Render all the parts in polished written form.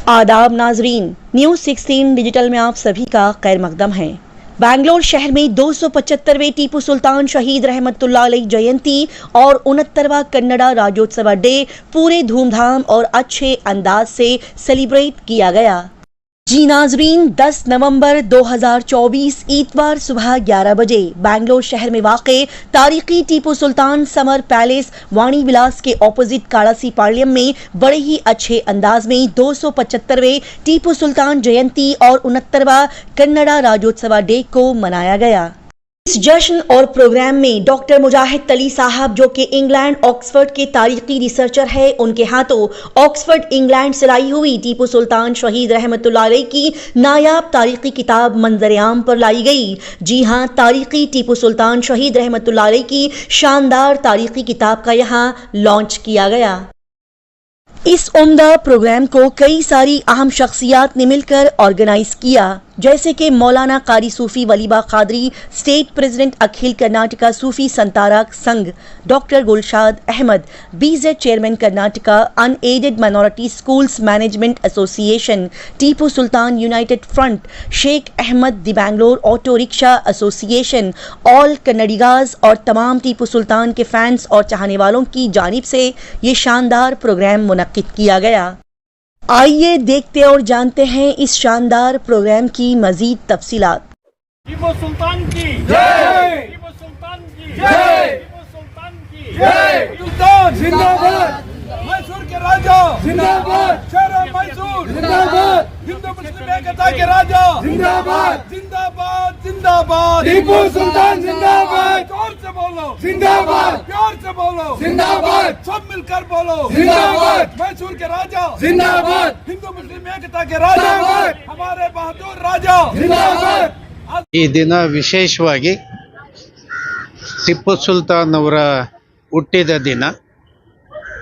आदाब नाजरीन, news 16 digital में आप सभी का खैर मकदम है। बैंगलोर शहर में 275वें टीपू सुल्तान शहीद रहमतुल्लाह अलैह जयंती और 69वां कन्नड़ा राज्योत्सव डे पूरे धूमधाम और अच्छे अंदाज से सेलिब्रेट किया गया। जी नाजरीन, 10 नवंबर 2024 इतवार सुबह 11 बजे बैंगलोर शहर में वाक़े तारीखी टीपू सुल्तान समर पैलेस वाणी विलास के ऑपोजिट काड़ासी पार्लियम में बड़े ही अच्छे अंदाज में 275वें टीपू सुल्तान जयंती और 69वां कन्नड़ा राज्योत्सव डे को मनाया गया। इस जश्न और प्रोग्राम में डॉक्टर मुजाहिद अली साहब, जो कि इंग्लैंड ऑक्सफोर्ड के तारीखी रिसर्चर है, उनके हाथों ऑक्सफोर्ड इंग्लैंड से लाई हुई टीपू सुल्तान शहीद रहमतुल्लाह अलैह की नायाब तारीखी किताब मंजर-ए-आम पर लाई गई। जी हां, तारीखी टीपू सुल्तान शहीद रहमतुल्लाह अलैह की शानदार तारीखी किताब का यहां लॉन्च किया गया। इस उम्दा प्रोग्राम को कई सारी अहम शख्सियात ने मिलकर ऑर्गेनाइज किया, जैसे कि मौलाना कारी सूफी वलीबा कादरी, स्टेट प्रेसिडेंट अखिल कर्नाटका सूफी संतारक Sangh, doctor Gulshad Ahmed, BZ chairman Karnataka unaided minority schools management association, Tipu Sultan united front, Sheikh Ahmed the Bangalore auto rickshaw association, all Kannadigas और तमाम टीपू सुल्तान के फैंस और चाहने वालों की जानिब से ये शानदार प्रोग्राम मुनक्किद किया गया। आइए देखते और जानते हैं इस शानदार प्रोग्राम की मजीद तफसीलात। टीपू सुल्तान की जय, टीपू सुल्तान की जय, टीपू सुल्तान की जय। सुल्तान जिंदाबाद, मैसूर के राजा जिंदाबाद, शेर मैसूर जिंदाबाद, हिंदू मुस्लिम एकता के राजा जिंदाबाद, जिंदाबाद जिंदाबाद, टीपू सुल्तान जिंदाबाद। जोर से बोलो जिंदाबाद, प्यार से बोलो जिंदाबाद, सब मिलकर बोलो जिंदाबाद, मैसूर के राजा जिंदाबाद, हिंदू मुस्लिम एकता के राजा हमारे बहादुर राजा जिंदाबाद। ಈ ದಿನ ವಿಶೇಷವಾಗಿ ಟಿಪ್ಪು ಸುಲ್ತಾನ್ ಅವರ ಹುಟ್ಟಿದ ದಿನ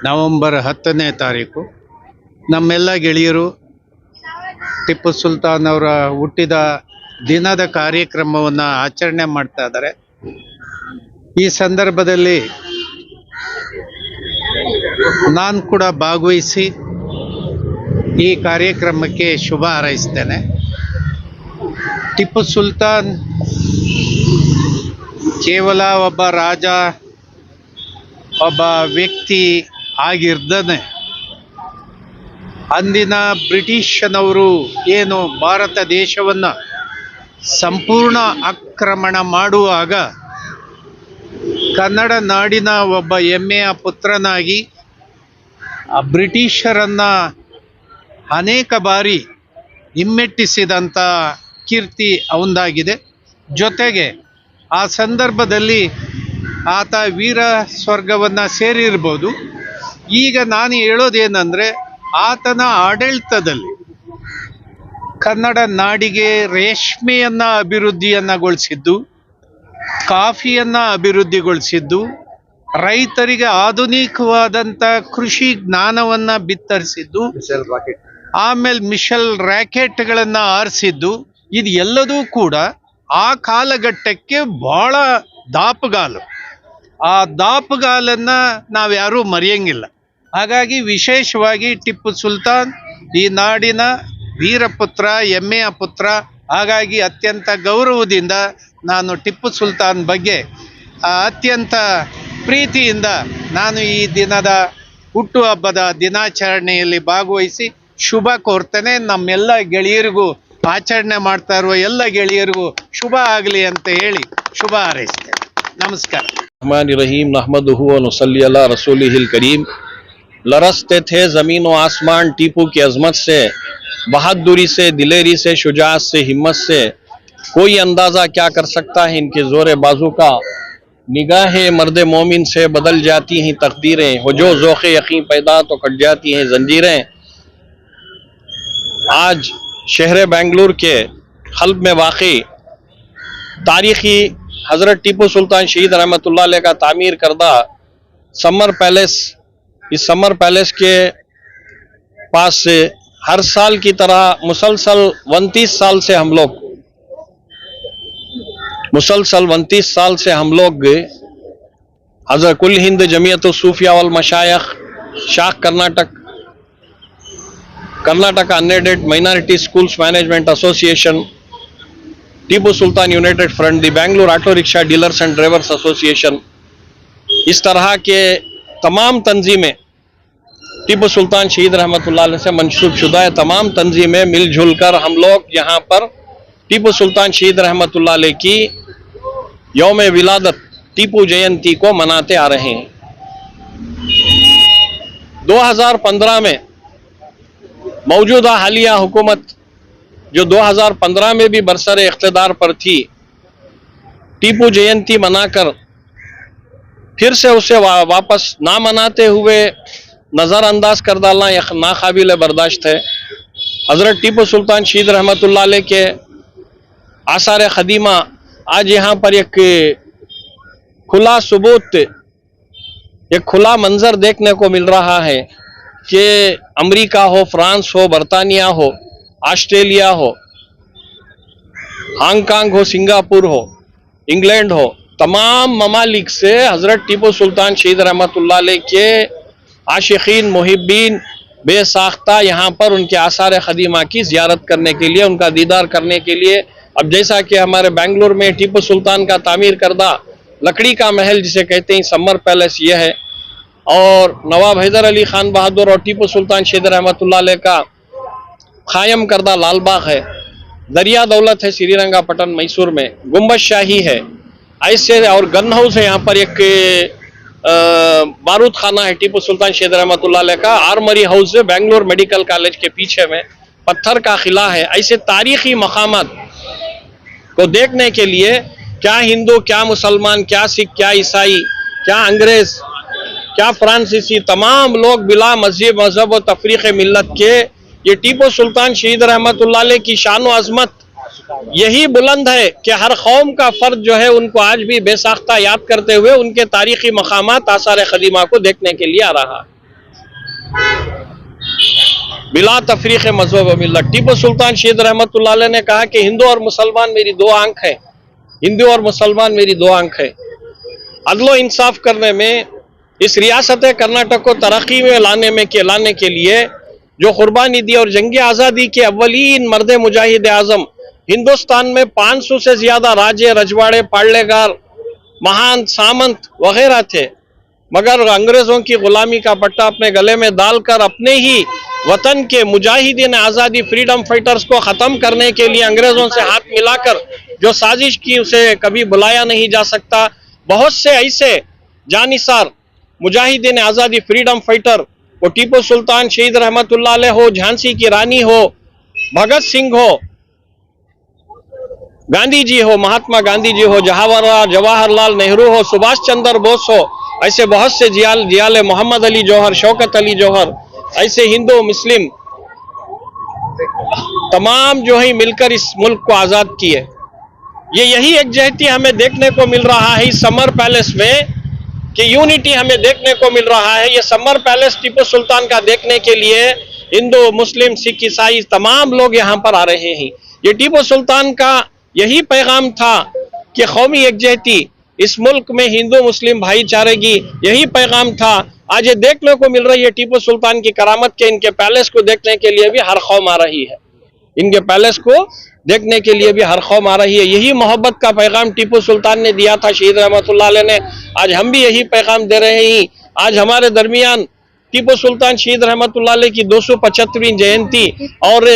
ನವೆಂಬರ್ 10ನೇ ತಾರೀಕು. ನಮ್ಮೆಲ್ಲ ಗೆಳೆಯರು ಟಿಪ್ಪು ಸುಲ್ತಾನ್ ಅವರ ಹುಟ್ಟಿದ ದಿನದ ಕಾರ್ಯಕ್ರಮವನ್ನು ಆಚರಣೆ ಮಾಡ್ತಾ ಇದ್ದಾರೆ. ಈ ಸಂದರ್ಭದಲ್ಲಿ ನಾನು ಕೂಡ ಭಾಗವಹಿಸಿ ಈ ಕಾರ್ಯಕ್ರಮಕ್ಕೆ ಶುಭ ಹಾರೈಸ್ತೇನೆ. ಟಿಪ್ಪು ಸುಲ್ತಾನ್ ಕೇವಲ ಒಬ್ಬ ರಾಜ, ಒಬ್ಬ ವ್ಯಕ್ತಿ ಆಗಿರ್ದನೆ ಅಂದಿನ ಬ್ರಿಟಿಷನವರು ಏನು ಭಾರತ ದೇಶವನ್ನು ಸಂಪೂರ್ಣ ಆಕ್ರಮಣ ಮಾಡುವಾಗ ಕನ್ನಡ ನಾಡಿನ ಒಬ್ಬ ಹೆಮ್ಮೆಯ ಪುತ್ರನಾಗಿ ಆ ಬ್ರಿಟಿಷರನ್ನು ಅನೇಕ ಬಾರಿ ಹಿಮ್ಮೆಟ್ಟಿಸಿದಂಥ ಕೀರ್ತಿ ಅವಂದಾಗಿದೆ. ಜೊತೆಗೆ ಆ ಸಂದರ್ಭದಲ್ಲಿ ಆತ ವೀರ ಸ್ವರ್ಗವನ್ನು ಸೇರಿರ್ಬೋದು. ಈಗ ನಾನು ಹೇಳೋದೇನೆಂದರೆ, ಆತನ ಆಡಳಿತದಲ್ಲಿ ಕನ್ನಡ ನಾಡಿಗೆ ರೇಷ್ಮೆಯನ್ನು ಅಭಿವೃದ್ಧಿಯನ್ನುಗೊಳಿಸಿದ್ದು, ಕಾಫಿಯನ್ನು ಅಭಿವೃದ್ಧಿಗೊಳಿಸಿದ್ದು, ರೈತರಿಗೆ ಆಧುನಿಕವಾದಂಥ ಕೃಷಿ ಜ್ಞಾನವನ್ನು ಬಿತ್ತರಿಸಿದ್ದು, ಆಮೇಲೆ ಮಿಶಲ್ ರ್ಯಾಕೆಟ್ಗಳನ್ನು ಆರಿಸಿದ್ದು, ಇದು ಎಲ್ಲದೂ ಕೂಡ ಆ ಕಾಲಘಟ್ಟಕ್ಕೆ ಬಹಳ ದಾಪುಗಾಲು. ಆ ದಾಪುಗಾಲನ್ನು ನಾವ್ಯಾರೂ ಮರೆಯಂಗಿಲ್ಲ. ಹಾಗಾಗಿ ವಿಶೇಷವಾಗಿ ಟಿಪ್ಪು ಸುಲ್ತಾನ್ ಈ ನಾಡಿನ ವೀರಪುತ್ರ, ಹೆಮ್ಮೆಯ ಪುತ್ರ. ಹಾಗಾಗಿ ಅತ್ಯಂತ ಗೌರವದಿಂದ ನಾನು ಟಿಪ್ಪು ಸುಲ್ತಾನ್ ಬಗ್ಗೆ ಅತ್ಯಂತ ಪ್ರೀತಿಯಿಂದ ನಾನು ಈ ದಿನದ ಹುಟ್ಟುಹಬ್ಬದ ದಿನಾಚರಣೆಯಲ್ಲಿ ಭಾಗವಹಿಸಿ ಶುಭ ಕೋರ್ತೇನೆ. ನಮ್ಮೆಲ್ಲ ಗೆಳೆಯರಿಗೂ, ಆಚರಣೆ ಮಾಡ್ತಾ ಇರುವ ಎಲ್ಲ ಗೆಳೆಯರಿಗೂ ಶುಭ ಆಗಲಿ ಅಂತ ಹೇಳಿ ಶುಭ ಹಾರೈಸ್ತೇನೆ. ನಮಸ್ಕಾರ. रहमान नहमदुहु व नुसल्ली अला रसूलिहिल करीम। लरसते थे ज़मीन व आसमान टीपू की अज़मत से, बहादुरी से, दिलेरी से, शुजाअत से, हिम्मत से कोई अंदाज़ा क्या कर सकता है इनके ज़ोर बाजू का। निगाह मर्द मोमिन से बदल जाती हैं तकदीरें, हो जो ज़ौक़े यकीन पैदा तो कट जाती हैं जंजीरें। आज शहर बेंगलुरु के क़ल्ब में वाक़ई तारीख़ी हज़रत टीपू सुल्तान शहीद रहमतुल्लाह अलैह का तामीर करदा समर पैलेस, इस समर पैलेस के पास से हर साल की तरह मुसलसल 29 साल से हम लोग हज़रत कुल हिंद जमीयत सूफिया वल मशाइख, शाख Karnataka Karnataka Unaided Minority Schools Management Association, Tipu Sultan united front, the Bengaluru auto rickshaw dealers and drivers association, इस तरह के तमाम तंजीमें टीपू सुल्तान शहीद रहमतुल्लाह अलैह से मंसूब शुदा है। तमाम तंजीमें मिलजुल कर हम लोग यहाँ पर टीपू सुल्तान शहीद रहमतुल्लाह अलैह की यौम विलादत टीपू जयंती को मनाते आ रहे हैं। 2015 में मौजूदा हालिया हुकूमत जो 2015 में भी बरसरे इख्तिदार पर थी, टीपू जयंती मनाकर फिर से उसे वापस ना मनाते हुए नज़रअंदाज कर डालना यह नाकाबिल बर्दाश्त है। हज़रत टीपू सुल्तान शहीद रहमतुल्लाह अलैह के आसार ख़दीमा आज यहाँ पर एक खुला सबूत, एक खुला मंजर देखने को मिल रहा है कि अमेरिका हो, फ्रांस हो, बरतानिया हो, ऑस्ट्रेलिया हो, हांगकांग हो, सिंगापुर हो, इंग्लैंड हो, तमाम ममालिक से हज़रत टीपू सुल्तान शहीद रहमतुल्लाह अलैह के आशिकीन मुहिब्बीन बेसाख्ता यहाँ पर उनके आसार ख़दीमा की ज़ियारत करने के लिए, उनका दीदार करने के लिए। अब जैसा कि हमारे बेंगलुरु में टीपू सुल्तान का तामीर करदा लकड़ी का महल जिसे कहते हैं समर पैलेस यह है, और नवाब हैदर अली खान बहादुर और टीपू सुल्तान शहीद रहमतुल्लाह अलैह का कायम करदा लाल बाग है, दरिया दौलत है श्रीरंगापटन मैसूर में, गुम्बद शाही है ऐसे, और गन हाउस है यहाँ पर, एक बारूद खाना है टीपू सुल्तान शहीद रहमतुल्लाह अलैह का, आर्मरी हाउस है बेंगलुरु मेडिकल कॉलेज के पीछे में, पत्थर का किला है। ऐसे तारीखी मकामात को देखने के लिए क्या हिंदू, क्या मुसलमान, क्या सिख, क्या ईसाई, क्या अंग्रेज, क्या फ्रांसीसी, तमाम लोग बिला मजहब व तफरीक मिल्लत के ये टीपू सुल्तान शहीद रहमतुल्लाह अलैह की शान व अजमत यही बुलंद है कि हर कौम का फर्द जो है उनको आज भी बेसाख्ता याद करते हुए उनके तारीखी मकामात आसार ख़दीमा को देखने के लिए आ रहा है बिला तफरीक मजहब व मिल्लत। टीपू सुल्तान शहीद रहमतुल्लाह अलैह ने कहा कि हिंदू और मुसलमान मेरी दो आंख है, हिंदू और मुसलमान मेरी दो आंख है। अदलो इंसाफ करने में इस रियासत कर्नाटक को तरक्की में लाने के लिए जो कुर्बानी दी और जंग आज़ादी के अव्वलीन मर्द मुजाहिद आज़म हिंदुस्तान में 500 से ज्यादा राजे, रजवाड़े, पाड़लेगार, महान, सामंत वगैरह थे, मगर अंग्रेजों की गुलामी का पट्टा अपने गले में डालकर अपने ही वतन के मुजाहिदीन आज़ादी फ्रीडम फाइटर्स को ख़त्म करने के लिए अंग्रेजों से हाथ मिलाकर जो साजिश की उसे कभी बुलाया नहीं जा सकता। बहुत से ऐसे जानिसार मुजाहिदीन आज़ादी फ्रीडम फाइटर, वो टीपू सुल्तान शहीद रहमतुल्लाह अलैह हो, झांसी की रानी हो, भगत सिंह हो, गांधी जी हो, महात्मा गांधी जी हो, जवाहरलाल नेहरू हो, सुभाष चंद्र बोस हो, ऐसे बहुत से जियाले मोहम्मद अली जौहर, शौकत अली जौहर, ऐसे हिंदू मुस्लिम तमाम जो है मिलकर इस मुल्क को आज़ाद किए। ये यही एकजहती हमें देखने को मिल रहा है इस समर पैलेस में, कि यूनिटी हमें देखने को मिल रहा है। ये समर पैलेस टीपू सुल्तान का देखने के लिए हिंदू, मुस्लिम, सिख, ईसाई तमाम लोग यहाँ पर आ रहे हैं। ये टीपू सुल्तान का यही पैगाम था कि कौमी एकजहती, इस मुल्क में हिंदू मुस्लिम भाईचारे की यही पैगाम था। आज ये देखने को मिल रही है टीपू सुल्तान की करामत के, इनके पैलेस को देखने के लिए भी हर कौम आ रही है, इनके पैलेस को देखने के लिए भी हर कौम आ रही है। यही मोहब्बत का पैगाम टीपू सुल्तान ने दिया था शहीद रहमतुल्लाह अलैह ने, आज हम भी यही पैगाम दे रहे हैं। आज हमारे दरमियान टीपू सुल्तान शहीद रहमतुल्लाह अलैह की 275वीं जयंती और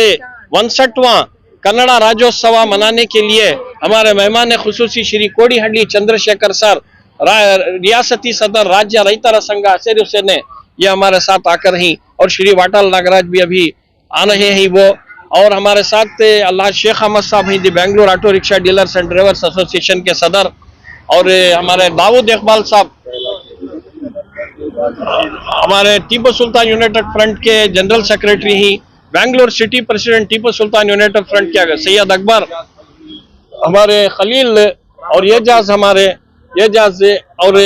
61वां कन्नड़ा राज्योत्सव मनाने के लिए हमारे मेहमान खुसूसी श्री कोडिहल्ली चंद्रशेखर सर, रियासती सदर राज्य रैतर संघ हसेरी हुसैन ने ये हमारे साथ आकर ही, और श्री वाटाल नागराज भी अभी आ रहे हैं वो, और हमारे साथ अल्लाह शेख अहमद साहब हैं, Bengaluru auto rickshaw dealers and drivers association के सदर, और हमारे दाऊद इकबाल साहब हमारे टीपू सुल्तान यूनाइटेड फ्रंट के जनरल सेक्रेटरी ही, Bengaluru city president Tipu Sultan united front के सैयद अकबर, हमारे खलील और एजाज, हमारे एजाज और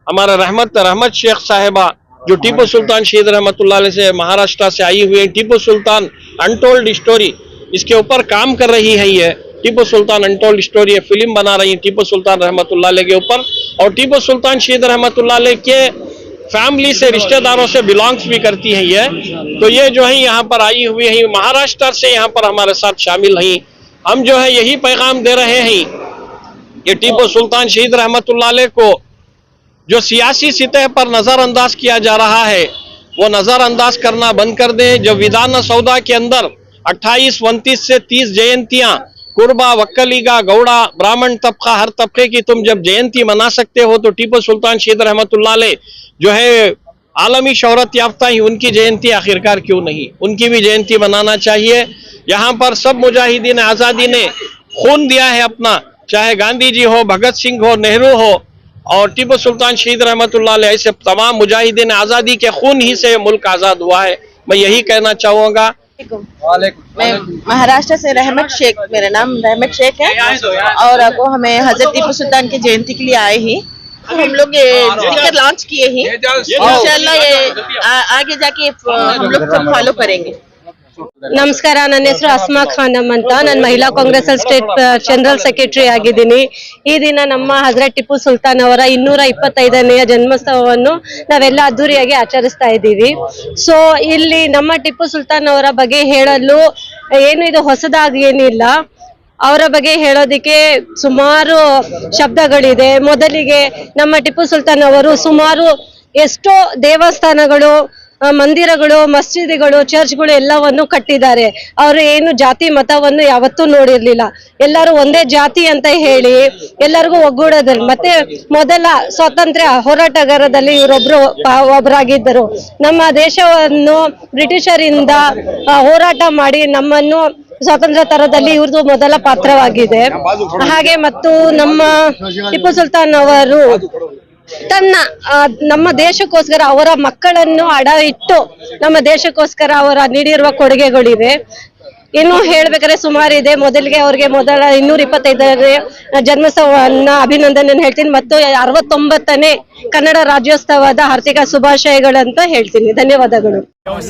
हमारा रहमत शेख साहिबा जो टीपू सुल्तान शहीद रहमतुल्लाह अलैह से महाराष्ट्र से आई हुई है। टीपू सुल्तान अनटोल्ड स्टोरी, इसके ऊपर काम कर रही है ये Tipu Sultan untold story, film बना रही है टीपू सुल्तान रहमतुल्लाह अलैह के ऊपर, और टीपू सुल्तान शहीद रहमतुल्लाह अलैह के फैमिली से, रिश्तेदारों से बिलोंग्स भी करती हैं ये। तो ये जो है यहाँ पर आई हुई है, महाराष्ट्र से यहाँ पर हमारे साथ शामिल हैं। हम जो है यही पैगाम दे रहे हैं कि टीपू सुल्तान शहीद रहमतुल्लाह अलैह को जो सियासी सतह पर नजरअंदाज किया जा रहा है वो नजरअंदाज करना बंद कर दें। जो विधान सौदा के अंदर 28, 29 से 30 जयंतियां, कुर्बा, वक्कलीगा, गौड़ा, ब्राह्मण तबका, हर तबके की तुम जब जयंती मना सकते हो तो टीपू सुल्तान शहीद रहमतुल्लाह अलैह जो है आलमी शोहरत याफ्ता ही, उनकी जयंती आखिरकार क्यों नहीं, उनकी भी जयंती मनाना चाहिए। यहाँ पर सब मुजाहिदीन आज़ादी ने खून दिया है अपना, चाहे गांधी जी हो, भगत सिंह हो, नेहरू हो और टीपू सुल्तान शहीद रहमतुल्लाह अलैह, ऐसे तमाम मुजाहिदीन आज़ादी के खून ही से मुल्क आज़ाद हुआ है। मैं यही कहना चाहूँगा। मैं महाराष्ट्र से रहमत शेख, मेरा नाम रहमत शेख है और वो हमें हजरत टीपू सुल्तान की जयंती के लिए आए ही। हम लोग ये स्टिकर लॉन्च किए ही, इंशाल्लाह ये आगे जाके हम लोग सब फॉलो करेंगे। ನಮಸ್ಕಾರ, ನನ್ನ ಹೆಸರು ಅಸ್ಮಾ ಖಾನಮ್ ಅಂತ. ನಾನು ಮಹಿಳಾ ಕಾಂಗ್ರೆಸ್ ಸ್ಟೇಟ್ ಜನರಲ್ ಸೆಕ್ರೆಟರಿ ಆಗಿದ್ದೀನಿ. ಈ ದಿನ ನಮ್ಮ ಹಜರತ್ ಟಿಪ್ಪು ಸುಲ್ತಾನ್ ಅವರ 225ನೇ ಜನ್ಮೋತ್ಸವವನ್ನು ನಾವೆಲ್ಲ ಅದ್ದೂರಿಯಾಗಿ ಆಚರಿಸ್ತಾ ಇದ್ದೀವಿ. ಸೊ ಇಲ್ಲಿ ನಮ್ಮ ಟಿಪ್ಪು ಸುಲ್ತಾನ್ ಅವರ ಬಗ್ಗೆ ಹೇಳಲು ಏನು ಇದು ಹೊಸದಾಗಿ ಏನಿಲ್ಲ. ಅವರ ಬಗ್ಗೆ ಹೇಳೋದಿಕ್ಕೆ ಸುಮಾರು ಶಬ್ದಗಳಿದೆ. ಮೊದಲಿಗೆ ನಮ್ಮ ಟಿಪ್ಪು ಸುಲ್ತಾನ್ ಅವರು ಸುಮಾರು ಎಷ್ಟೋ ದೇವಸ್ಥಾನಗಳು, ಮಂದಿರಗಳು, ಮಸ್ಜಿದ್ಗಳು, ಚರ್ಚ್ಗಳು ಎಲ್ಲವನ್ನು ಕಟ್ಟಿದ್ದಾರೆ. ಅವರು ಏನು ಜಾತಿ ಮತವನ್ನು ಯಾವತ್ತೂ ನೋಡಿರ್ಲಿಲ್ಲ. ಎಲ್ಲರೂ ಒಂದೇ ಜಾತಿ ಅಂತ ಹೇಳಿ ಎಲ್ಲರಿಗೂ ಒಗ್ಗೂಡೋದಲ್ಲಿ. ಮತ್ತೆ ಮೊದಲ ಸ್ವಾತಂತ್ರ್ಯ ಹೋರಾಟಗಾರರಲ್ಲಿ ಇವರೊಬ್ರು ಒಬ್ಬರಾಗಿದ್ದರು. ನಮ್ಮ ದೇಶವನ್ನು ಬ್ರಿಟಿಷರಿಂದ ಹೋರಾಟ ಮಾಡಿ ನಮ್ಮನ್ನು ಸ್ವಾತಂತ್ರ್ಯ ತರದಲ್ಲಿ ಇವ್ರದ್ದು ಮೊದಲ ಪಾತ್ರವಾಗಿದೆ. ಹಾಗೆ ಮತ್ತು ನಮ್ಮ ಟಿಪ್ಪು ಸುಲ್ತಾನ್ ಅವರು ನಮ್ಮ ದೇಶಕ್ಕೋಸ್ಕರ ಅವರ ಮಕ್ಕಳನ್ನು ಅಡ ಇಟ್ಟು ನಮ್ಮ ದೇಶಕ್ಕೋಸ್ಕರ ಅವರ ನೀಡಿರುವ ಕೊಡುಗೆಗಳಿವೆ. ಇನ್ನು ಹೇಳ್ಬೇಕಾದ್ರೆ ಸುಮಾರಿದೆ. ಮೊದಲಿಗೆ ಅವ್ರಿಗೆ ಮೊದಲ 225ನೇ ಜನ್ಮೋತ್ಸವವನ್ನ ಅಭಿನಂದನೆ ಹೇಳ್ತೀನಿ ಮತ್ತು 69ನೇ ಕನ್ನಡ ರಾಜ್ಯೋತ್ಸವದ ಆರ್ಥಿಕ ಶುಭಾಶಯಗಳಂತ ಹೇಳ್ತೀನಿ. ಧನ್ಯವಾದಗಳು.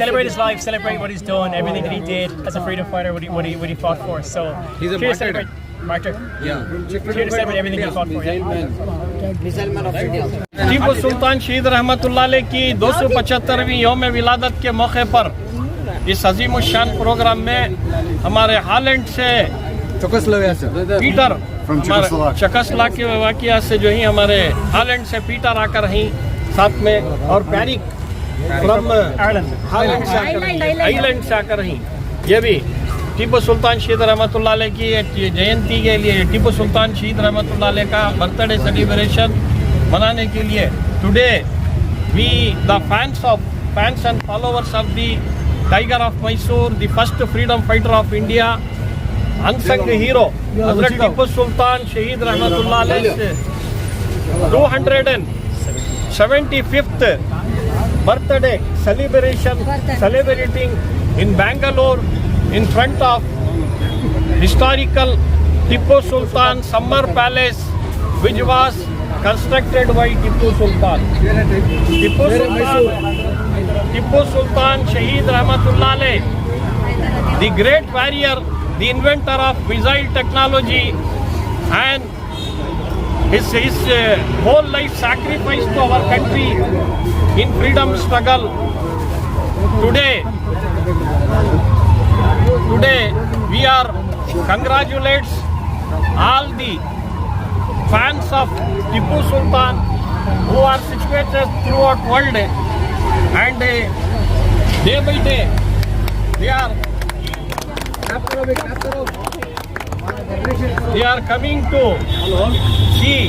Celebrate his life, celebrate what he's done, everything that he did as a freedom fighter, what he fought for. So he's a martyr. Yeah. Here to celebrate everything he fought for. Tipu Sultan शहीद रहमतुल्लाह अलैह की 275वीं यौम विलादत के मौके पर इस अजीम शान प्रोग्राम में हमारे हॉलैंड से पीटर, चेकोस्लोवाकिया से जो ही हमारे हॉलैंड से पीटर आकर ही साथ में, और पैरिक फ्रॉम आयरलैंड से आकर ही ये भी टीपू सुल्तान शहीद रहमतुल्लाह अलैह की जयंती के लिए, टीपू सुल्तान शहीद रहमतुल्लाह अलैह का बर्थडे सेलिब्रेशन मनाने के लिए today we the fans and followers of the tiger of Mysore, the first freedom fighter of India, unsung hero Hazrat Tipu सुल्तान शहीद रहमतुल्लाह अलैह से 275th birthday celebration celebrating in Bangalore in front of historical Tipu Sultan Summer Palace, which was constructed by Tipu Sultan. Tipu Sultan Shahid Rahmatullah Alayh, the great warrior, the inventor of missile technology, and his whole life sacrifice to our country in freedom struggle. Today we are congratulates all the fans of Tipu Sultan who are situated throughout world, and day by day they are coming to see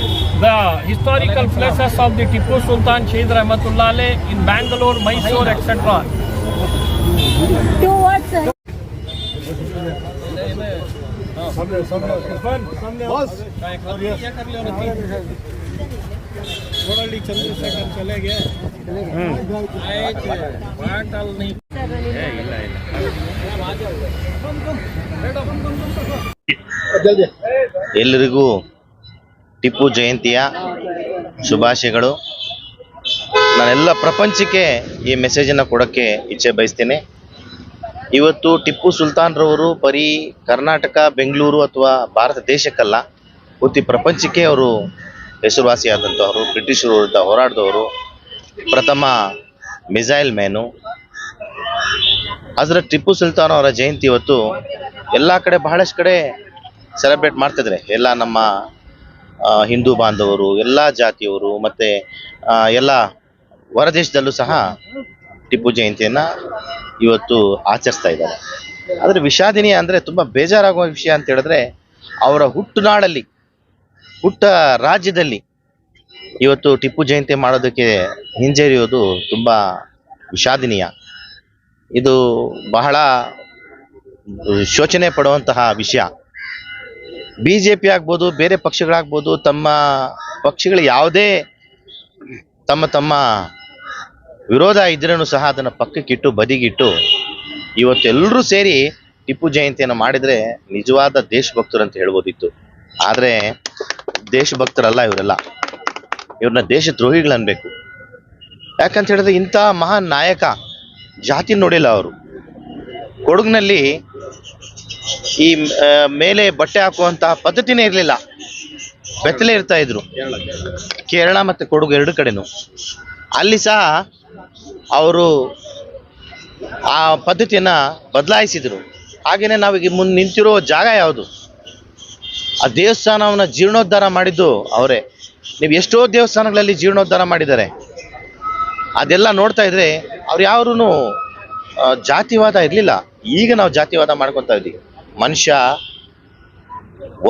the historical places of the Tipu Sultan Shahid Rahmatullah Alayh in Bangalore, Mysore, etc. Chandrashekhar चले गए ಎಲ್ಲರಿಗೂ ಟಿಪ್ಪು ಜಯಂತಿಯ ಶುಭಾಶಯಗಳು. ನಾನೆಲ್ಲ ಪ್ರಪಂಚಕ್ಕೆ ಈ ಮೆಸೇಜನ್ನು ಕೊಡೋಕ್ಕೆ ಇಚ್ಛೆ ಬಯಸ್ತೇನೆ. ಇವತ್ತು ಟಿಪ್ಪು ಸುಲ್ತಾನ್ ರವರು ಬರೀ ಕರ್ನಾಟಕ, ಬೆಂಗಳೂರು ಅಥವಾ ಭಾರತ ದೇಶಕ್ಕಲ್ಲ, ಪ್ರತಿ ಪ್ರಪಂಚಕ್ಕೆ ಅವರು ಹೆಸರುವಾಸಿಯಾದಂಥವರು. ಬ್ರಿಟಿಷರು ವಿರುದ್ಧ ಹೋರಾಡಿದವರು, ಪ್ರಥಮ ಮಿಸೈಲ್ ಮ್ಯಾನು ಹಜರತ್ ಟಿಪ್ಪು ಸುಲ್ತಾನ್ ಅವರ ಜಯಂತಿ ಇವತ್ತು ಎಲ್ಲ ಕಡೆ ಬಹಳಷ್ಟು ಕಡೆ ಸೆಲೆಬ್ರೇಟ್ ಮಾಡ್ತಿದ್ದಾರೆ. ಎಲ್ಲ ನಮ್ಮ ಹಿಂದೂ ಬಾಂಧವರು, ಎಲ್ಲ ಜಾತಿಯವರು, ಮತ್ತು ಎಲ್ಲ ಹೊರದೇಶದಲ್ಲೂ ಸಹ ಟಿಪ್ಪು ಜಯಂತಿಯನ್ನು ಇವತ್ತು ಆಚರಿಸ್ತಾ ಇದ್ದಾರೆ. ಆದರೆ ವಿಷಾದಿನಿ ಅಂದರೆ ತುಂಬ ಬೇಜಾರಾಗುವ ವಿಷಯ ಅಂತ ಹೇಳಿದ್ರೆ, ಅವರ ಹುಟ್ಟುನಾಡಲ್ಲಿ, ಹುಟ್ಟ ರಾಜ್ಯದಲ್ಲಿ ಇವತ್ತು ಟಿಪ್ಪು ಜಯಂತಿ ಮಾಡೋದಕ್ಕೆ ಹಿಂಜರಿಯೋದು ತುಂಬ ವಿಷಾದನೀಯ. ಇದು ಬಹಳ ಶೋಚನೆ ಪಡುವಂತಹ ವಿಷಯ. BJP ಆಗ್ಬೋದು, ಬೇರೆ ಪಕ್ಷಗಳಾಗ್ಬೋದು, ತಮ್ಮ ಪಕ್ಷಗಳು ಯಾವುದೇ ತಮ್ಮ ವಿರೋಧ ಇದ್ರೂ ಸಹ ಅದನ್ನು ಪಕ್ಕಕ್ಕಿಟ್ಟು ಬದಿಗಿಟ್ಟು ಇವತ್ತೆಲ್ಲರೂ ಸೇರಿ ಟಿಪ್ಪು ಜಯಂತಿಯನ್ನು ಮಾಡಿದರೆ ನಿಜವಾದ ದೇಶಭಕ್ತರು ಅಂತ ಹೇಳ್ಬೋದಿತ್ತು. ಆದರೆ ದೇಶಭಕ್ತರಲ್ಲ ಇವರೆಲ್ಲ, ಇವ್ರನ್ನ ದೇಶದ್ರೋಹಿಗಳನ್ಬೇಕು. ಯಾಕಂತ ಹೇಳಿದ್ರೆ ಇಂಥ ಮಹಾನ್ ನಾಯಕ ಜಾತಿ ನೋಡಿಲ್ಲ ಅವರು. ಕೊಡಗಿನಲ್ಲಿ ಈ ಮೇಲೆ ಬಟ್ಟೆ ಹಾಕುವಂತಹ ಪದ್ಧತಿನೇ ಇರಲಿಲ್ಲ, ಬೆತ್ತಲೆ ಇರ್ತಾ ಇದ್ರು. ಕೇರಳ ಮತ್ತು ಕೊಡಗು ಎರಡು ಕಡೆನೂ ಅಲ್ಲಿ ಸಹ ಅವರು ಆ ಪದ್ಧತಿಯನ್ನು ಬದಲಾಯಿಸಿದರು. ಹಾಗೆಯೇ ನಾವೀಗ ಮುಂದೆ ನಿಂತಿರೋ ಜಾಗ ಯಾವುದು, ಆ ದೇವಸ್ಥಾನವನ್ನು ಜೀರ್ಣೋದ್ಧಾರ ಮಾಡಿದ್ದು ಅವರೇ. ನೀವು ಎಷ್ಟೋ ದೇವಸ್ಥಾನಗಳಲ್ಲಿ ಜೀರ್ಣೋದ್ಧಾರ ಮಾಡಿದ್ದಾರೆ. ಅದೆಲ್ಲ ನೋಡ್ತಾ ಇದ್ರೆ ಅವ್ರು ಯಾರೂ ಜಾತಿವಾದ ಇರಲಿಲ್ಲ. ಈಗ ನಾವು ಜಾತಿವಾದ ಮಾಡ್ಕೊತಾ ಇದ್ದೀವಿ. ಮನುಷ್ಯ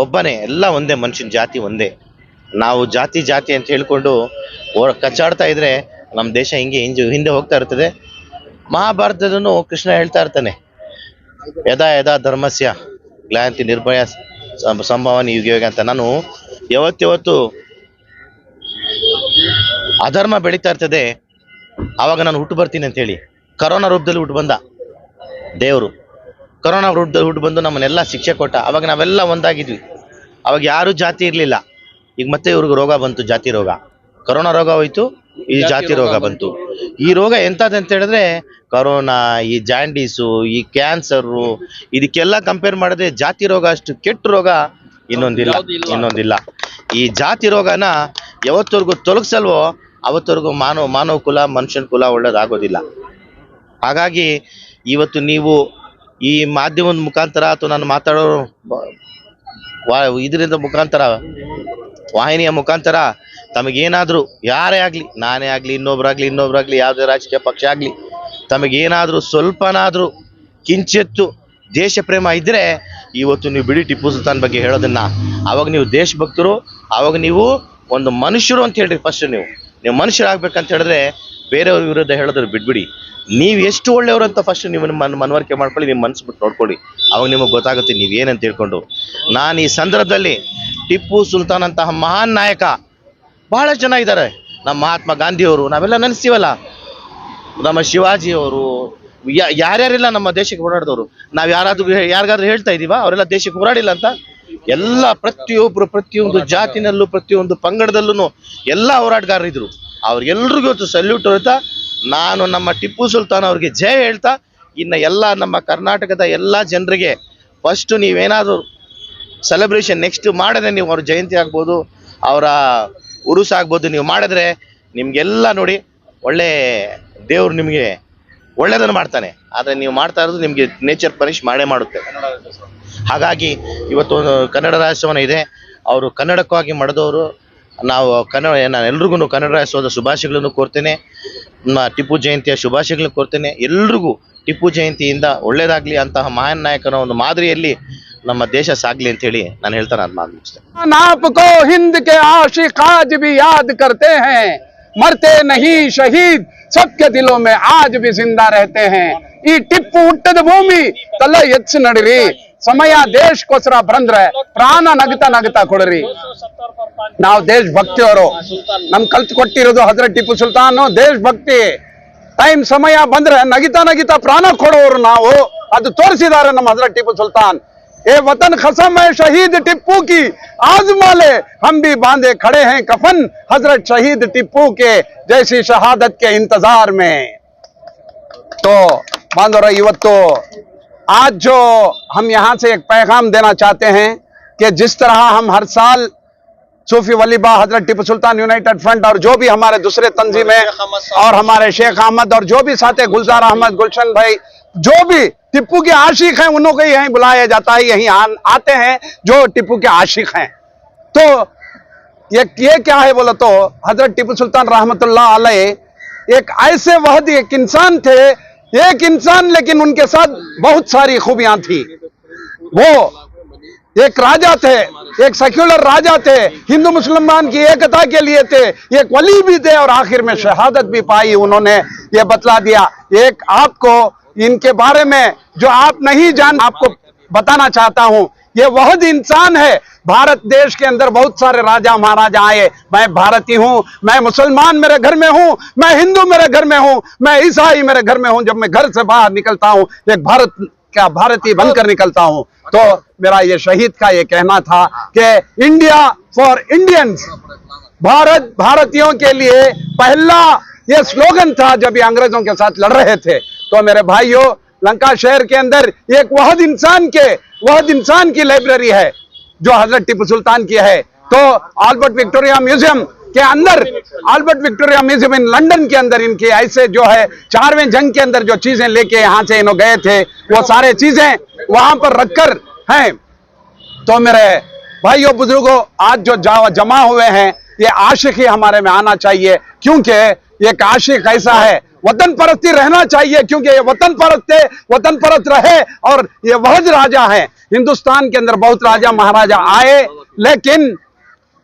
ಒಬ್ಬನೇ, ಎಲ್ಲ ಒಂದೇ, ಮನುಷ್ಯನ ಜಾತಿ ಒಂದೇ. ನಾವು ಜಾತಿ ಅಂತ ಹೇಳ್ಕೊಂಡು ಕಚ್ಚಾಡ್ತಾ ಇದ್ರೆ ನಮ್ಮ ದೇಶ ಹಿಂದೆ ಹೋಗ್ತಾ ಇರ್ತದೆ. ಮಹಾಭಾರತದಲ್ಲೂ ಕೃಷ್ಣ ಹೇಳ್ತಾ ಇರ್ತಾನೆ, ಯದಾ ಯದಾ ಧರ್ಮಸ್ಯ ಗ್ಲಾಂತಿ ನಿರ್ಭಯ ಸಂಭಾವನೆ ಯುಗ ಅಂತ. ನಾನು ಯಾವತ್ತು ಅಧರ್ಮ ಬೆಳೀತಾ ಇರ್ತದೆ ಆವಾಗ ನಾನು ಹುಟ್ಟು ಬರ್ತೀನಿ ಅಂತ ಹೇಳಿ ಕರೋನಾ ರೂಪದಲ್ಲಿ ಹುಟ್ಟು ಬಂದ ದೇವರು. ಕರೋನಾ ರೂಪದಲ್ಲಿ ಹುಟ್ಟು ಬಂದು ನಮ್ಮನ್ನೆಲ್ಲ ಶಿಕ್ಷೆ ಕೊಟ್ಟ. ಅವಾಗ ನಾವೆಲ್ಲ ಒಂದಾಗಿದ್ವಿ. ಅವಾಗ ಯಾರೂ ಜಾತಿ ಇರಲಿಲ್ಲ. ಈಗ ಮತ್ತೆ ಇವ್ರಿಗೆ ರೋಗ ಬಂತು, ಜಾತಿ ರೋಗ. ಕರೋನಾ ರೋಗ ಹೋಯ್ತು, ಈ ಜಾತಿ ರೋಗ ಬಂತು. ಈ ರೋಗ ಎಂಥದ್ದು ಅಂತ ಹೇಳಿದ್ರೆ ಕರೋನಾ, ಈ ಜಾಂಡೀಸು, ಈ ಕ್ಯಾನ್ಸರು, ಇದಕ್ಕೆಲ್ಲ ಕಂಪೇರ್ ಮಾಡಿದ್ರೆ ಜಾತಿ ರೋಗ ಅಷ್ಟು ಕೆಟ್ಟ ರೋಗ ಇನ್ನೊಂದಿಲ್ಲ. ಈ ಜಾತಿ ರೋಗನ ಯಾವತ್ತವರೆಗೂ ತೊಲಗಿಸಲ್ವೋ ಅವತ್ತವರೆಗೂ ಮಾನವ ಕುಲ, ಮನುಷ್ಯನ ಕುಲ ಒಳ್ಳೇದಾಗೋದಿಲ್ಲ. ಹಾಗಾಗಿ ಇವತ್ತು ನೀವು ಈ ಮಾಧ್ಯಮದ ಮುಖಾಂತರ ಅಥವಾ ನಾನು ಮಾತಾಡೋ ಇದರಿಂದ ಮುಖಾಂತರ, ವಾಹಿನಿಯ ಮುಖಾಂತರ ತಮಗೇನಾದರೂ, ಯಾರೇ ಆಗಲಿ, ನಾನೇ ಆಗಲಿ, ಇನ್ನೊಬ್ಬರಾಗಲಿ, ಯಾವುದೇ ರಾಜಕೀಯ ಪಕ್ಷ ಆಗಲಿ, ತಮಗೇನಾದರೂ ಸ್ವಲ್ಪನಾದರೂ ಕಿಂಚಿತ್ತು ದೇಶ ಪ್ರೇಮ ಇದ್ದರೆ ಇವತ್ತು ನೀವು ಬಿಡಿ ಟಿಪ್ಪು ಸುಲ್ತಾನ್ ಬಗ್ಗೆ ಹೇಳೋದನ್ನು. ಆವಾಗ ನೀವು ದೇಶಭಕ್ತರು, ಆವಾಗ ನೀವು ಒಂದು ಮನುಷ್ಯರು ಅಂತ ಹೇಳ್ರಿ. ಫಸ್ಟ್ ನೀವು ಮನುಷ್ಯರಾಗಬೇಕಂತ ಹೇಳಿದ್ರೆ ಬೇರೆಯವ್ರ ವಿರುದ್ಧ ಹೇಳೋದ್ರ ಬಿಟ್ಬಿಡಿ. ನೀವು ಎಷ್ಟು ಒಳ್ಳೆಯವರು ಅಂತ ಫಸ್ಟ್ ನೀವು ಮನವರಿಕೆ ಮಾಡ್ಕೊಳ್ಳಿ, ನಿಮ್ಮ ಮನಸ್ಸು ಬಿಟ್ಟು ನೋಡ್ಕೊಳ್ಳಿ. ಅವಾಗ ನಿಮಗೆ ಗೊತ್ತಾಗುತ್ತೆ ನೀವೇನಂತ ಹೇಳ್ಕೊಂಡು. ನಾನು ಈ ಸಂದರ್ಭದಲ್ಲಿ ಟಿಪ್ಪು ಸುಲ್ತಾನ್ ಅಂತಹ ಮಹಾನ್ ನಾಯಕ ಬಹಳ ಜನ ಇದ್ದಾರೆ. ನಮ್ಮ ಮಹಾತ್ಮ ಗಾಂಧಿಯವರು ನಾವೆಲ್ಲ ನೆನೆಸ್ತೀವಲ್ಲ, ನಮ್ಮ ಶಿವಾಜಿಯವರು, ಯಾರ್ಯಾರಿಲ್ಲ ನಮ್ಮ ದೇಶಕ್ಕೆ ಹೋರಾಡಿದವರು. ನಾವು ಯಾರಿಗಾದ್ರೂ ಹೇಳ್ತಾ ಇದ್ದೀವಾ ಅವರೆಲ್ಲ ದೇಶಕ್ಕೆ ಹೋರಾಡಿಲ್ಲ ಅಂತ? ಎಲ್ಲ ಪ್ರತಿಯೊಂದು ಜಾತಿನಲ್ಲೂ, ಪ್ರತಿಯೊಂದು ಪಂಗಡದಲ್ಲೂ ಎಲ್ಲ ಹೋರಾಟಗಾರರಿದ್ರು. ಅವ್ರಿಗೆಲ್ರಿಗೂ ಸಲ್ಯೂಟ್ ಹೇಳ್ತಾ, ನಾನು ನಮ್ಮ ಟಿಪ್ಪು ಸುಲ್ತಾನ್ ಅವ್ರಿಗೆ ಜಯ ಹೇಳ್ತಾ, ಇನ್ನು ಎಲ್ಲ ನಮ್ಮ ಕರ್ನಾಟಕದ ಎಲ್ಲ ಜನರಿಗೆ ಫಸ್ಟು ನೀವೇನಾದರೂ ಸೆಲೆಬ್ರೇಷನ್ ನೆಕ್ಸ್ಟ್ ಮಾಡಿದ್ರೆ, ನೀವು ಅವ್ರ ಜಯಂತಿ ಆಗ್ಬೋದು, ಅವರ ಉರುಸ್ ಆಗ್ಬೋದು, ನೀವು ಮಾಡಿದ್ರೆ ನಿಮಗೆಲ್ಲ ನೋಡಿ ಒಳ್ಳೆ ದೇವರು ನಿಮಗೆ ಒಳ್ಳೆಯದನ್ನು ಮಾಡ್ತಾನೆ. ಆದರೆ ನೀವು ಮಾಡ್ತಾ ಇರೋದು ನಿಮಗೆ ನೇಚರ್ ಪನಿಷ್ ಮಾಡುತ್ತೆ. ಹಾಗಾಗಿ ಇವತ್ತು ಕನ್ನಡ ರಾಜ್ಯೋತ್ಸವ ಇದೆ. ಅವರು ಕನ್ನಡಕ್ಕಾಗಿ ಮಾಡಿದವರು. ನಾವು ನಾನು ಎಲ್ರಿಗೂ ಕನ್ನಡ ರಾಜ್ಯೋತ್ಸವದ ಶುಭಾಶಯಗಳನ್ನು ಕೋರ್ತೇನೆ. ಟಿಪ್ಪು ಜಯಂತಿಯ ಶುಭಾಶಯಗಳನ್ನು ಕೋರ್ತೇನೆ. ಎಲ್ರಿಗೂ ಟಿಪ್ಪು ಜಯಂತಿಯಿಂದ ಒಳ್ಳೇದಾಗಲಿ, ಅಂತಹ ಮಹಾನ್ ನಾಯಕನ ಒಂದು ಮಾದರಿಯಲ್ಲಿ ನಮ್ಮ ದೇಶ ಸಾಗಲಿ ಅಂತ ಹೇಳಿ ನಾನು ಹೇಳ್ತಾ ನಾನು ಮಾತನಾಡ್ತೇನೆ. आपको हिंद के आशिक आज भी याद करते हैं, मरते नहीं शहीद सबके दिलों में आज भी जिंदा रहते हैं. ಈ ಟಿಪ್ಪು ಹುಟ್ಟದ ಭೂಮಿ ತಲೆ ಎಚ್ಚು ನಡಿರಿ, ಸಮಯ ದೇಶಕ್ಕೋಸ್ಕರ ಬಂದ್ರೆ ಪ್ರಾಣ ನಗತಾ ಕೊಡ್ರಿ. ನಾವು ದೇಶಭಕ್ತಿಯವರು, ನಮ್ ಕಲ್ತು ಕೊಟ್ಟಿರೋದು ಹಜರತ್ ಟಿಪ್ಪು ಸುಲ್ತಾನ್ ದೇಶಭಕ್ತಿ. ಟೈಮ್ ಸಮಯ ಬಂದ್ರೆ ನಗಿತಾ ಪ್ರಾಣ ಕೊಡೋರು ನಾವು. ಅದು ತೋರಿಸಿದ್ದಾರೆ ನಮ್ಮ ಹಜರತ್ ಟಿಪ್ಪು ಸುಲ್ತಾನ್. ए वतन कसम है शहीद टिप्पू की, आज माले हम भी बांधे खड़े हैं कफन हजरत शहीद टिप्पू के जैसी शहादत के इंतजार में. तो बांधो इवत्तो आज जो हम यहाँ से एक पैगाम देना चाहते हैं कि जिस तरह हम हर साल सूफी वलीबा, हजरत टिप्पू सुल्तान यूनाइटेड फ्रंट और जो भी हमारे दूसरे तंजीमें और हमारे शेख अहमद और जो भी साथ है गुलजार अहमद, गुलशन भाई, जो भी टिप्पू के आशिक हैं उनको ही यहीं बुलाया जाता है, यहीं आते हैं जो टिप्पू के आशिक हैं। तो ये क्या है बोलो तो हजरत टिप्पू सुल्तान रहमतुल्लाह अलैह एक ऐसे वहद एक इंसान थे, एक इंसान लेकिन उनके साथ बहुत सारी खूबियां थी। वो एक राजा थे, एक सेक्युलर राजा थे, हिंदू मुसलमान की एकता के लिए थे, एक वली भी थे और आखिर में शहादत भी पाई उन्होंने। ये बतला दिया। एक आपको इनके बारे में जो आप नहीं जान, आपको बताना चाहता हूं, ये वहद इंसान है। भारत देश के अंदर बहुत सारे राजा महाराजा आए। मैं भारतीय हूं, मैं मुसलमान मेरे घर में हूं, मैं हिंदू मेरे घर में हूं, मैं ईसाई मेरे घर में हूं। जब मैं घर से बाहर निकलता हूं एक भारतीय बनकर निकलता हूं। तो मेरा ये शहीद का ये कहना था कि इंडिया फॉर इंडियंस, भारत भारतीयों के लिए पहला ये स्लोगन था जब ये अंग्रेजों के साथ लड़ रहे थे। तो मेरे भाइयों, लंका शहर के अंदर एक वहद इंसान की लाइब्रेरी है जो हजरत टिप्पू सुल्तान की है। तो अल्बर्ट विक्टोरिया म्यूजियम के अंदर, Albert Victoria museum in London के अंदर इनके ऐसे जो है 4वें जंग के अंदर जो चीजें लेके यहां से इन्होंने गए थे वो सारे चीजें वहां पर रखकर हैं। तो मेरे भाइयों बुजुर्गों, आज जो जमा हुए हैं ये आशिक ही हमारे में आना चाहिए, क्योंकि एक आशिक ऐसा है, वतन परस्ती रहना चाहिए, क्योंकि ये वतन परस्त थे, वतन परस्त रहे और ये वहद राजा है। हिंदुस्तान के अंदर बहुत राजा महाराजा आए, लेकिन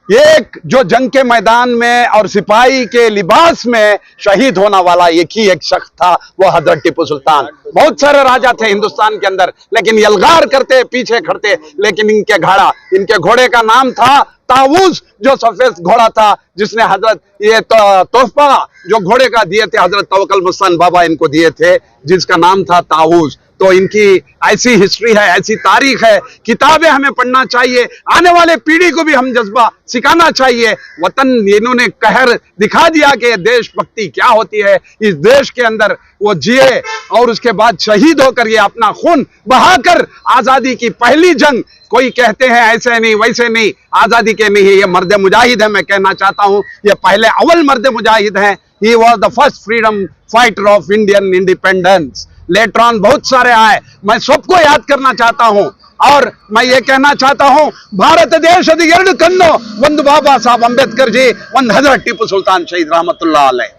एक जो जंग के मैदान में और सिपाही के लिबास में शहीद होने वाला एक ही एक शख्स था, वो हजरत टिप्पू सुल्तान। बहुत सारे राजा थे हिंदुस्तान के अंदर, लेकिन यलगार करते, पीछे खड़ते, लेकिन इनके घोड़े का नाम था ताऊस, जो सफेद घोड़ा था, जिसने हजरत ये तोहफा जो घोड़े का दिए थे हजरत तवक्कल मुस्तान बाबा इनको दिए थे, जिसका नाम था ताऊस। तो इनकी ऐसी हिस्ट्री है, ऐसी तारीख है, किताबें हमें पढ़ना चाहिए, आने वाले पीढ़ी को भी हम जज्बा सिखाना चाहिए। वतन इन्होंने कहर दिखा दिया कि देशभक्ति क्या होती है। इस देश के अंदर वो जिए और उसके बाद शहीद होकर ये अपना खून बहाकर आजादी की पहली जंग, कोई कहते हैं ऐसे नहीं वैसे नहीं, आजादी के नहीं, ये मर्द मुजाहिद है। मैं कहना चाहता हूं ये पहले अव्वल मर्द मुजाहिद हैं। He was the first freedom fighter of Indian independence. Later on बहुत सारे आए, मैं सबको याद करना चाहता हूं और मैं ये कहना चाहता हूं, भारत देश ಎರಡು ಕಣ್ಣು, ಒಂದು ಬಾಬಾ ಸಾಹೇಬ್ ಅಂಬೇಡ್ಕರ್ जी, ಒಂದು हजरत टिप्पू सुल्तान शहीद रहमतुल्लाह अलैह।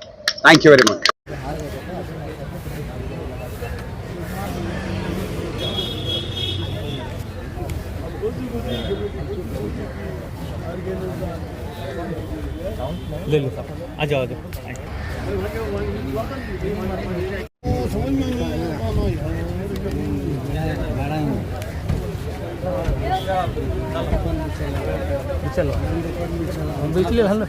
Thank you very much. ले लो आ जाओ। चलो बिजली ভালো।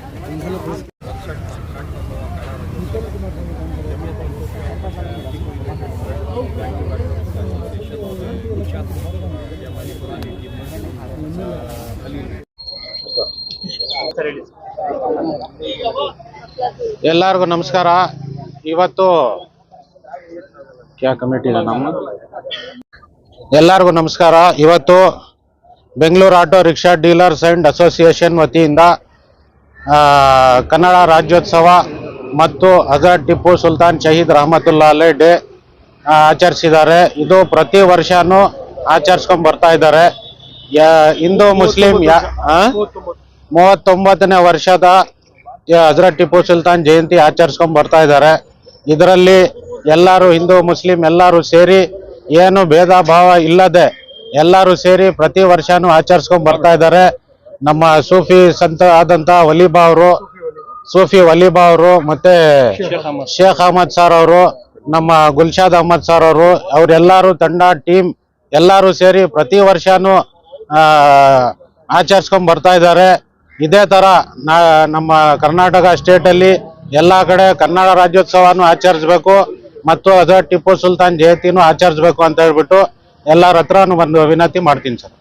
ಎಲ್ಲರಿಗೂ ನಮಸ್ಕಾರ। ಇವತ್ತು ಕ್ಯಾ ಕಮಿಟಿ ಇದೆ ನಮ್ಮ, ಎಲ್ಲರಿಗೂ ನಮಸ್ಕಾರ। ಇವತ್ತು Bengaluru auto rickshaw dealers and association ವತಿಯಿಂದ ಕನ್ನಡ ರಾಜ್ಯೋತ್ಸವ ಮತ್ತು ಹಜರತ್ ಟಿಪ್ಪು ಸುಲ್ತಾನ್ ಶಹೀದ್ ರಹಮತುಲ್ಲಾ ಅಲೈ ಡೇ ಆಚರಿಸಿದ್ದಾರೆ। ಇದು ಪ್ರತಿ ವರ್ಷನೂ ಆಚರಿಸ್ಕೊಂಡು ಬರ್ತಾ ಇದ್ದಾರೆ। ಹಿಂದೂ ಮುಸ್ಲಿಂ 39ನೇ ವರ್ಷದ ಹಜರತ್ ಟಿಪ್ಪು ಸುಲ್ತಾನ್ ಜಯಂತಿ ಆಚರಿಸ್ಕೊಂಡು ಬರ್ತಾ ಇದ್ದಾರೆ। ಇದರಲ್ಲಿ ಎಲ್ಲರೂ ಹಿಂದೂ ಮುಸ್ಲಿಂ ಎಲ್ಲರೂ ಸೇರಿ ಏನು ಭೇದ ಭಾವ ಇಲ್ಲದೆ ಎಲ್ಲರೂ ಸೇರಿ ಪ್ರತಿ ವರ್ಷನೂ ಆಚರಿಸ್ಕೊಂಡು ಬರ್ತಾ ಇದ್ದಾರೆ। ನಮ್ಮ ಸೂಫಿ ಸಂತ ಆದಂತ ಸೂಫಿ ವಲಿಬಾ ಅವರು ಮತ್ತೆ ಶೇಖ್ ಅಹಮದ್ ಸರ್ ಅವರು, ನಮ್ಮ ಗುಲ್ಶಾದ್ ಅಹಮದ್ ಸರ್ ಅವರು, ಅವರೆಲ್ಲರೂ ತಂಡ ಟೀಮ್ ಎಲ್ಲರೂ ಸೇರಿ ಪ್ರತಿ ವರ್ಷನೂ ಆಚರಿಸ್ಕೊಂಡು ಬರ್ತಾ ಇದ್ದಾರೆ। ಇದೇ ತರ ನಮ್ಮ ಕರ್ನಾಟಕ ಸ್ಟೇಟ್ ಅಲ್ಲಿ ಎಲ್ಲಾ ಕಡೆ ಕನ್ನಡ ರಾಜ್ಯೋತ್ಸವನು ಆಚರಿಸಬೇಕು ಮತ್ತು ಹಜರತ್ ಟಿಪ್ಪು ಸುಲ್ತಾನ್ ಜಯಂತಿನೂ ಆಚರಿಸಬೇಕು ಅಂತ ಹೇಳ್ಬಿಟ್ಟು ಎಲ್ಲರ ಹತ್ರನೂ ಒಂದು ವಿನಂತಿ ಮಾಡ್ತೀನಿ ಸರ್।